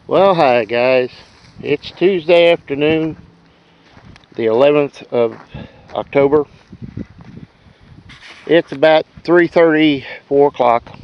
Well, hi guys. It's Tuesday afternoon, the 11th of October. It's about 3:30, 4 o'clock.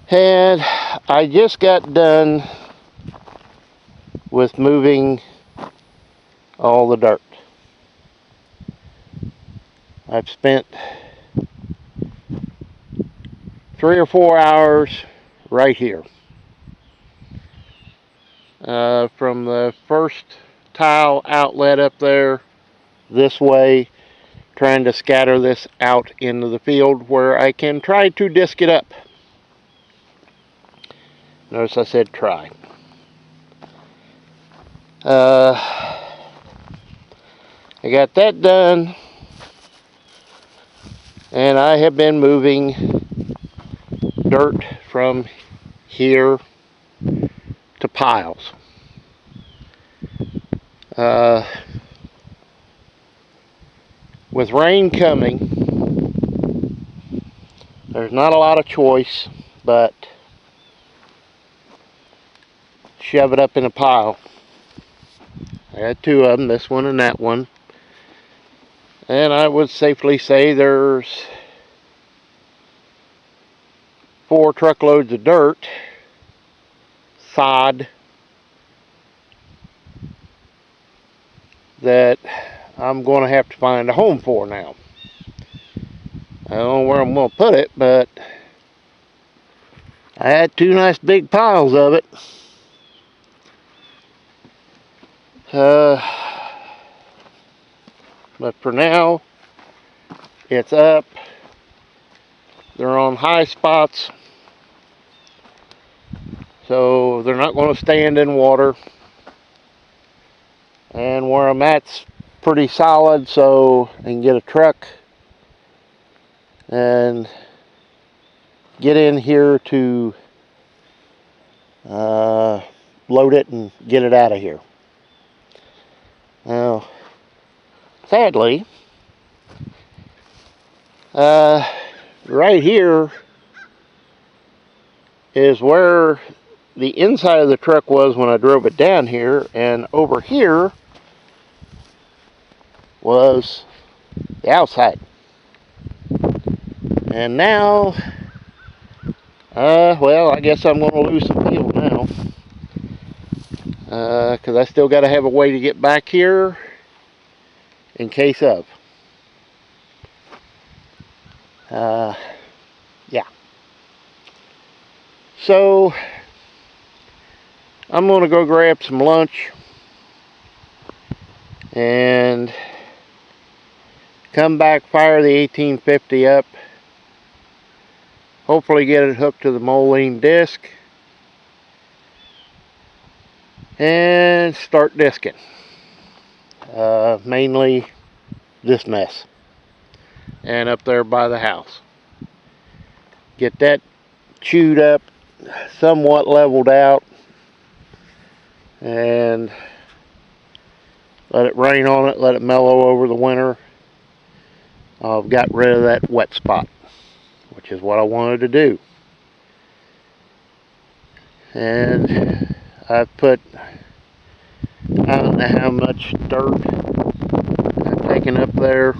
And I just got done with moving all the dirt. I've spent 3 or 4 hours right here. From the first tile outlet up there this way, trying to scatter this out into the field where I can try to disc it up. Notice I said try. I got that done, and I have been moving dirt from here to piles. With rain coming, there's not a lot of choice but shove it up in a pile. I got two of them, this one and that one. And I would safely say there's 4 truckloads of dirt, sod, that I'm going to have to find a home for now. I don't know where I'm going to put it, but I had 2 nice big piles of it. But for now, it's up. They're on high spots, so they're not going to stand in water. And where I'm at's pretty solid, so I can get a truck and get in here to load it and get it out of here. Now, sadly, right here is where the inside of the truck was when I drove it down here, and over here was the outside. And now, well, I guess I'm going to lose some field now, because I still got to have a way to get back here in case of. Yeah. So, I'm going to go grab some lunch and come back, fire the 1850 up, hopefully get it hooked to the Moline disc, and start discing. Mainly this mess and up there by the house. Get that chewed up, somewhat leveled out, and let it rain on it, let it mellow over the winter. I've got rid of that wet spot, which is what I wanted to do. And I've put, I don't know how much dirt I've taken up there,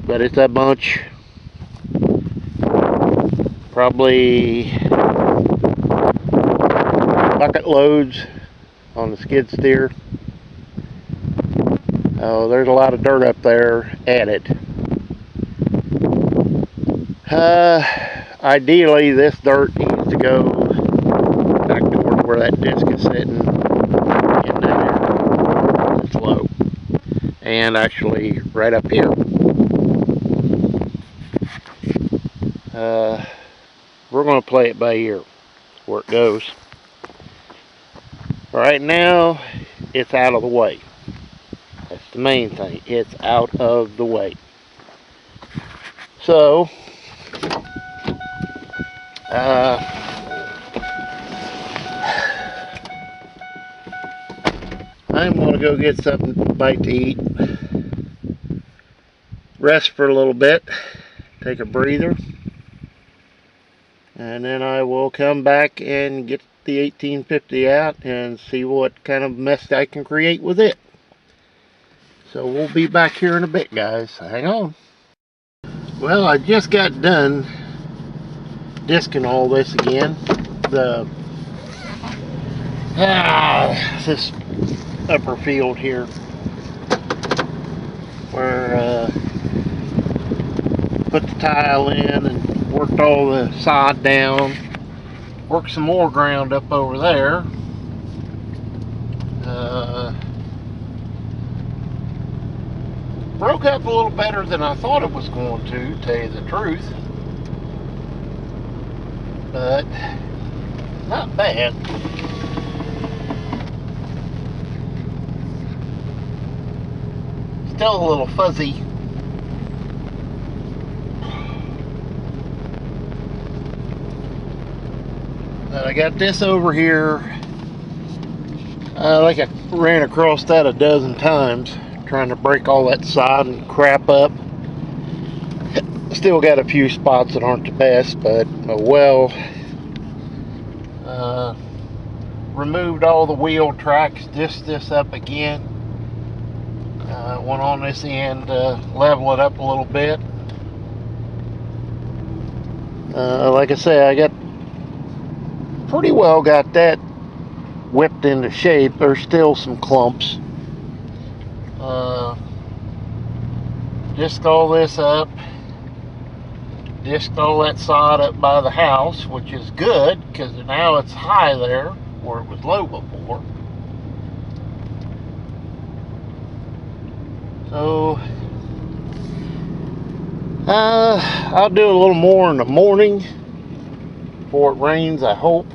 but it's a bunch. Probably bucket loads on the skid steer. Oh, there's a lot of dirt up there added. Ideally, this dirt needs to go back toward where that disc is sitting in that area. It's low. And actually right up here. We're going to play it by ear where it goes. Right now, it's out of the way. That's the main thing. It's out of the way. So, I'm going to go get something to bite to eat. Rest for a little bit. Take a breather. and then I will come back and get the 1850 out and see what kind of mess I can create with it. So we'll be back here in a bit, guys. Hang on. Well, I just got done disking all this again. This upper field here where put the tile in and worked all the sod down, worked some more ground up over there. Broke up a little better than I thought it was going to tell you the truth, but not bad. Still a little fuzzy. But I got this over here. Like I ran across that a dozen times trying to break all that sod and crap up. Still got a few spots that aren't the best, but well. Removed all the wheel tracks, disced this up again. Went on this end, level it up a little bit. Like I say, I got pretty well got that whipped into shape. There's still some clumps. Disced all this up. Disced all that sod up by the house, which is good because now it's high there where it was low before. So I'll do a little more in the morning before it rains, I hope.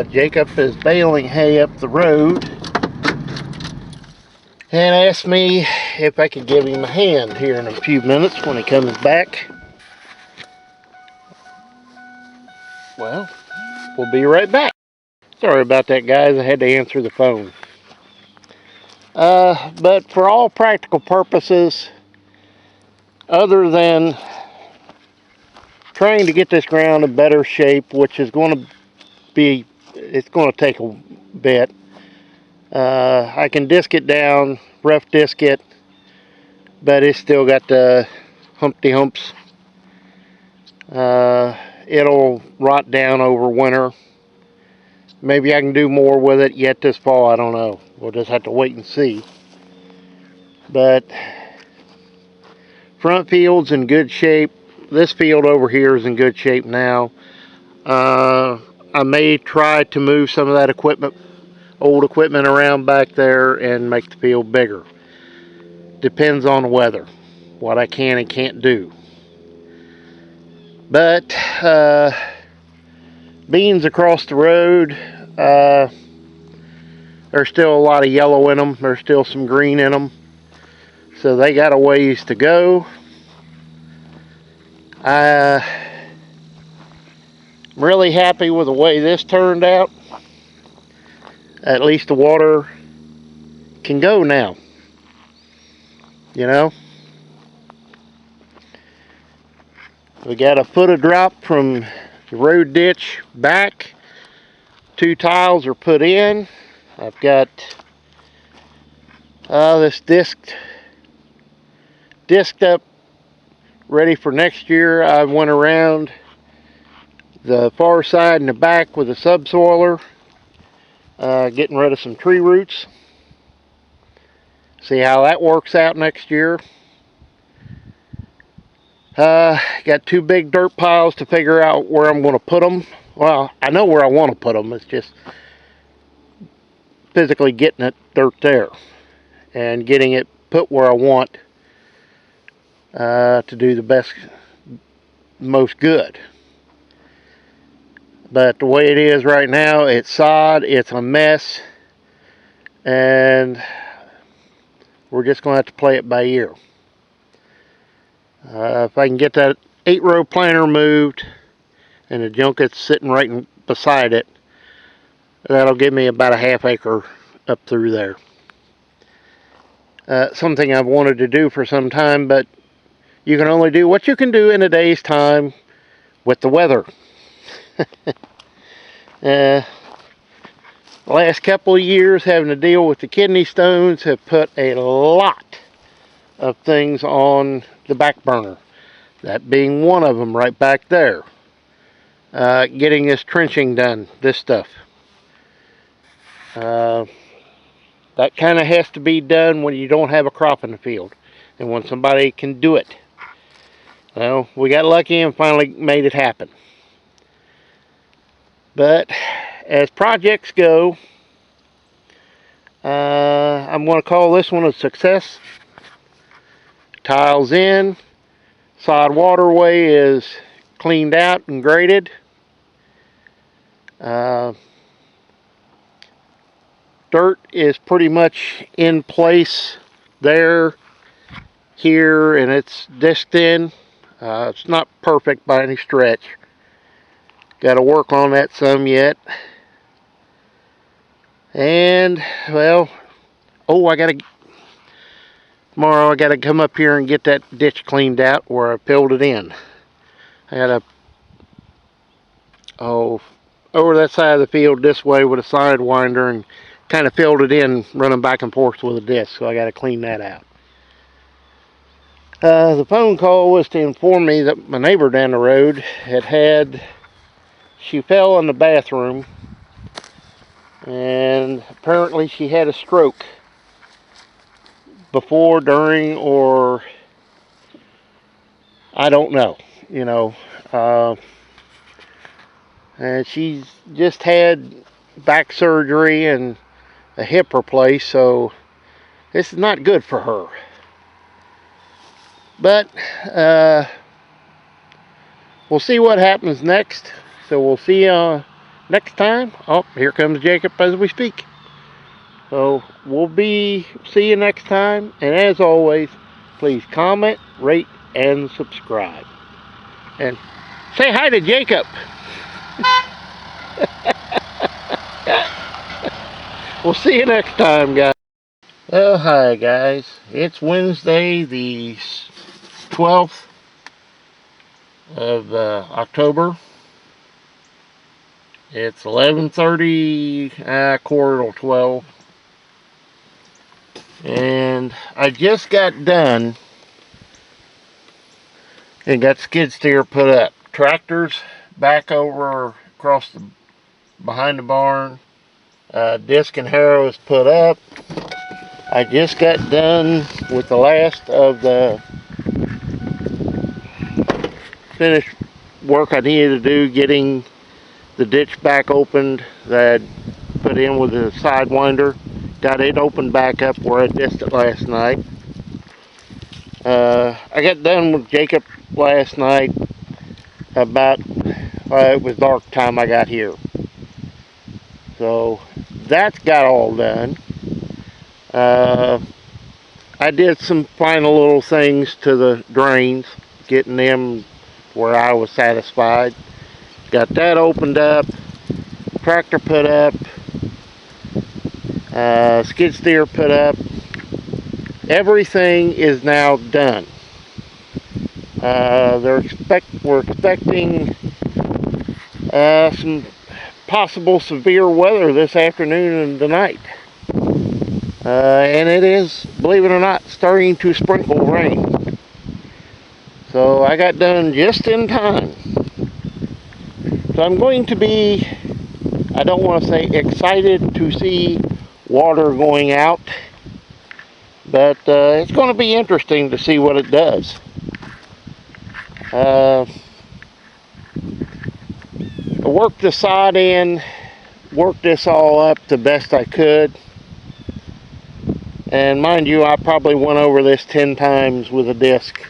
Jacob is baling hay up the road and asked me if I could give him a hand here in a few minutes when he comes back. Well, we'll be right back. Sorry about that, guys. I had to answer the phone. But for all practical purposes, other than trying to get this ground in better shape, which is going to be, it's going to take a bit. I can disc it down, rough disc it, but it's still got the Humpty Humps. It'll rot down over winter. Maybe I can do more with it yet this fall, I don't know. We'll just have to wait and see. But front field's in good shape. This field over here is in good shape now. I may try to move some of that equipment, old equipment around back there and make the field bigger. Depends on the weather, what I can and can't do. But beans across the road, there's still a lot of yellow in them. There's still some green in them. So they got a ways to go. I'm really happy with the way this turned out. At least the water can go now. You know? We got a foot of drop from the road ditch back. 2 tiles are put in. I've got this disced up, ready for next year. I went around the far side and the back with a subsoiler, getting rid of some tree roots. See how that works out next year. Got 2 big dirt piles to figure out where I'm going to put them. Well, I know where I want to put them. It's just physically getting it dirt there and getting it put where I want to do the most good. But the way it is right now, it's sod, it's a mess, and we're just going to have to play it by ear. If I can get that 8-row planter moved and the junk that's sitting right beside it, that'll give me about a ½ acre up through there. Something I've wanted to do for some time, but you can only do what you can do in a day's time with the weather. The last couple of years having to deal with the kidney stones have put a lot of things on the back burner. That being one of them right back there. Getting this trenching done, this stuff. That kind of has to be done when you don't have a crop in the field and when somebody can do it. Well, we got lucky and finally made it happen. But as projects go, I'm going to call this one a success. Tiles in, side waterway is cleaned out and graded. Dirt is pretty much in place there, here, and it's disced in. It's not perfect by any stretch. Got to work on that some yet. And, well, tomorrow I got to come up here and get that ditch cleaned out where I filled it in. I got to, over that side of the field this way with a sidewinder and kind of filled it in running back and forth with a disc, so I got to clean that out. The phone call was to inform me that my neighbor down the road she fell in the bathroom and apparently she had a stroke before, during, or I don't know, and she's just had back surgery and a hip replaced, so this is not good for her. But we'll see what happens next. So we'll see you next time. Oh, here comes Jacob as we speak. So see you next time. And as always, please comment, rate, and subscribe. And say hi to Jacob. We'll see you next time, guys. Oh, hi, guys. It's Wednesday, the 12th of October. It's 11:30, quarter to 12. And I just got done and got skid steer put up. Tractors back over across behind the barn. Disc and harrow is put up. I just got done with the last of the finished work I needed to do, getting the ditch back opened that I put in with the sidewinder. Got it opened back up where I disced it last night. I got done with Jacob last night about, it was dark time I got here. So that's got all done. I did some final little things to the drains, getting them where I was satisfied. Got that opened up, tractor put up, skid steer put up. Everything is now done. We're expecting some possible severe weather this afternoon and tonight. And it is, believe it or not, starting to sprinkle rain. So I got done just in time. So I'm going to be, I don't want to say excited to see water going out, but it's going to be interesting to see what it does. I worked the sod in, worked this all up the best I could. And mind you, I probably went over this 10 times with a disc.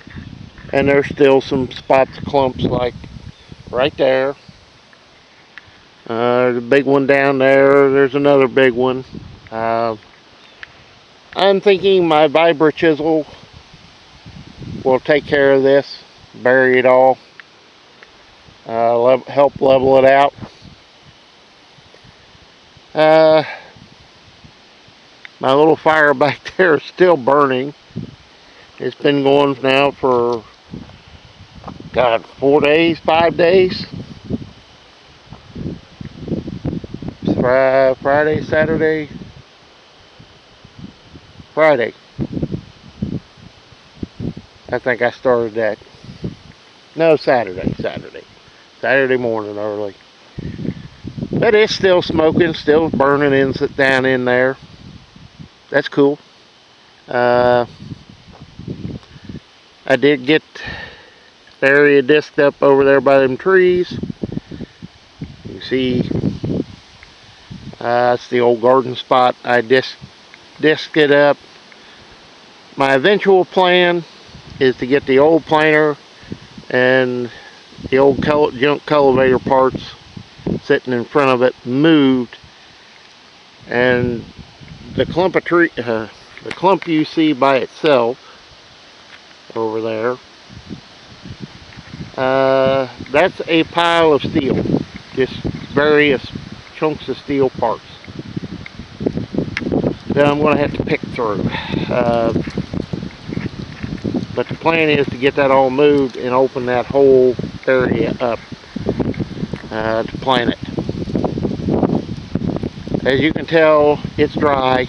And there's still some spots, clumps like right there. There's a big one down there. There's another big one. I'm thinking my vibra chisel will take care of this, bury it all, help level it out. My little fire back there is still burning. It's been going now for God, 4 days, 5 days. Friday, Saturday, Friday. I think I started that. No, Saturday morning early. But it's still smoking, still burning down in there. That's cool. I did get the area disked up over there by them trees. You can see it's the old garden spot. I disked it up. My eventual plan is to get the old planer and the old junk cultivator parts sitting in front of it moved, and the clump of the clump you see by itself over there, that's a pile of steel, just various chunks of steel parts that I'm going to have to pick through. But the plan is to get that all moved and open that whole area up to plant it. As you can tell, it's dry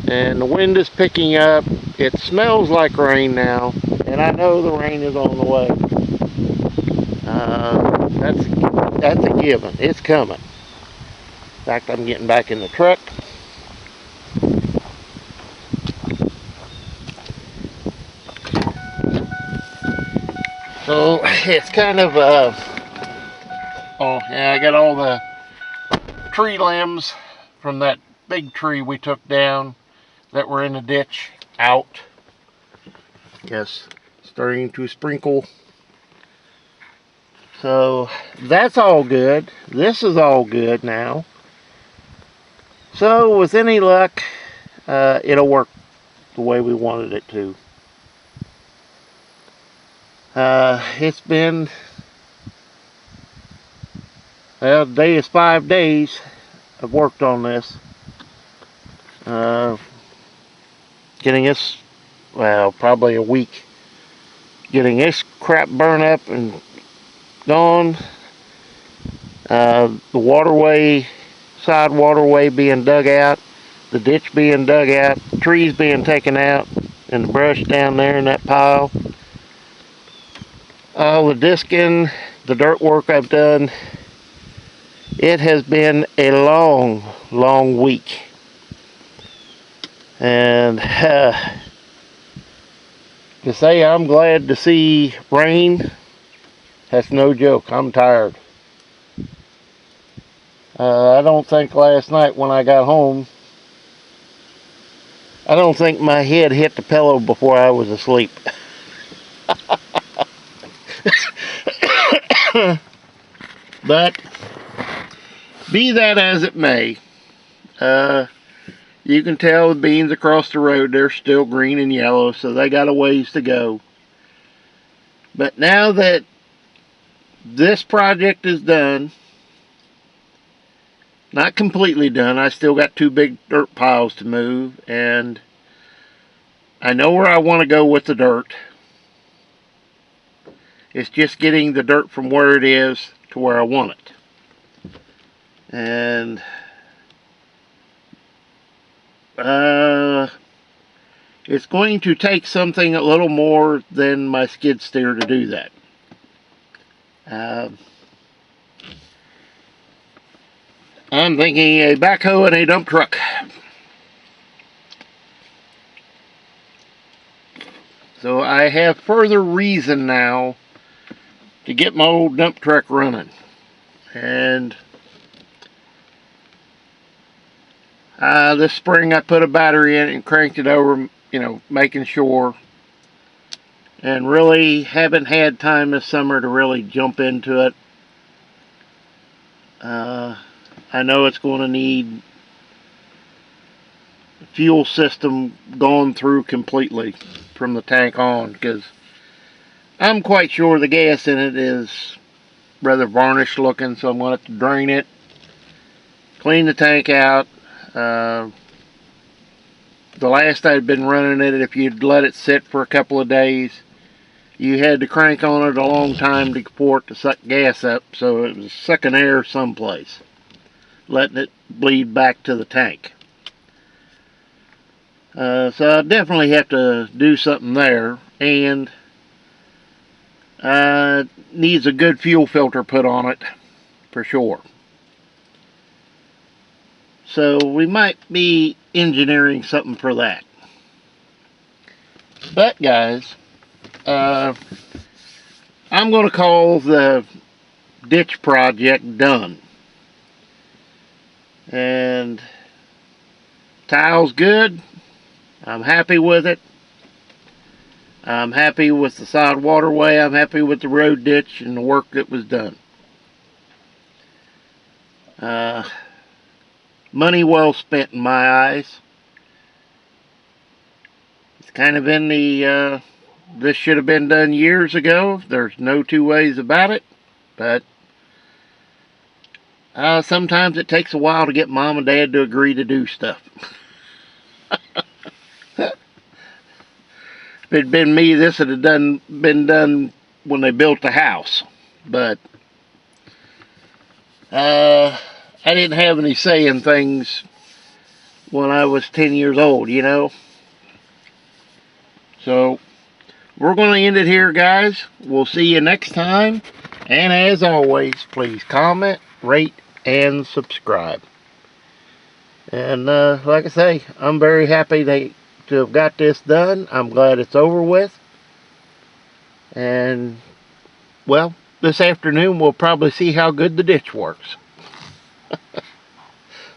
and the wind is picking up. It smells like rain now, and I know the rain is on the way. That's a given. It's coming. In fact, I'm getting back in the truck. So it's kind of oh yeah, I got all the tree limbs from that big tree we took down that were in the ditch out. Yes, starting to sprinkle. So that's all good. This is all good now. So with any luck, it'll work the way we wanted it to. It's been, well, today is 5 days I've worked on this. Getting this, well, probably a week. Getting this crap burned up and gone. The waterway, side waterway being dug out. The ditch being dug out. Trees being taken out. And the brush down there in that pile. All the disking, the dirt work I've done. It has been a long, long week. And to say I'm glad to see rain, that's no joke. I'm tired. I don't think last night when I got home, I don't think my head hit the pillow before I was asleep. But be that as it may, you can tell the beans across the road, they're still green and yellow, so they got a ways to go. But now that this project is done, not completely done, I still got 2 big dirt piles to move, and I know where I want to go with the dirt. It's just getting the dirt from where it is to where I want it. And it's going to take something a little more than my skid steer to do that. I'm thinking a backhoe and a dump truck. So I have further reason now to get my old dump truck running. And this spring I put a battery in it and cranked it over, you know, making sure. And really haven't had time this summer to really jump into it. I know it's going to need the fuel system gone through completely from the tank on, because I'm quite sure the gas in it is rather varnished looking, so I'm going to have to drain it, clean the tank out. The last I'd been running it, if you'd let it sit for a couple of days, you had to crank on it a long time for it to suck gas up, so it was sucking air someplace, letting it bleed back to the tank. So I definitely have to do something there, and needs a good fuel filter put on it for sure. So we might be engineering something for that. But guys, I'm going to call the ditch project done. And tile's good. I'm happy with it. I'm happy with the side waterway. I'm happy with the road ditch and the work that was done. Money well spent in my eyes. It's kind of in the, this should have been done years ago. There's no two ways about it. But sometimes it takes a while to get mom and dad to agree to do stuff. If it'd been me, this would have been done when they built the house. But I didn't have any say in things when I was 10 years old, you know. So we're going to end it here, guys. We'll see you next time. And as always, please comment, rate, and subscribe. And like I say, I'm very happy to have got this done. I'm glad it's over with. And, well, this afternoon we'll probably see how good the ditch works.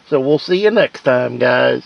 So we'll see you next time, guys.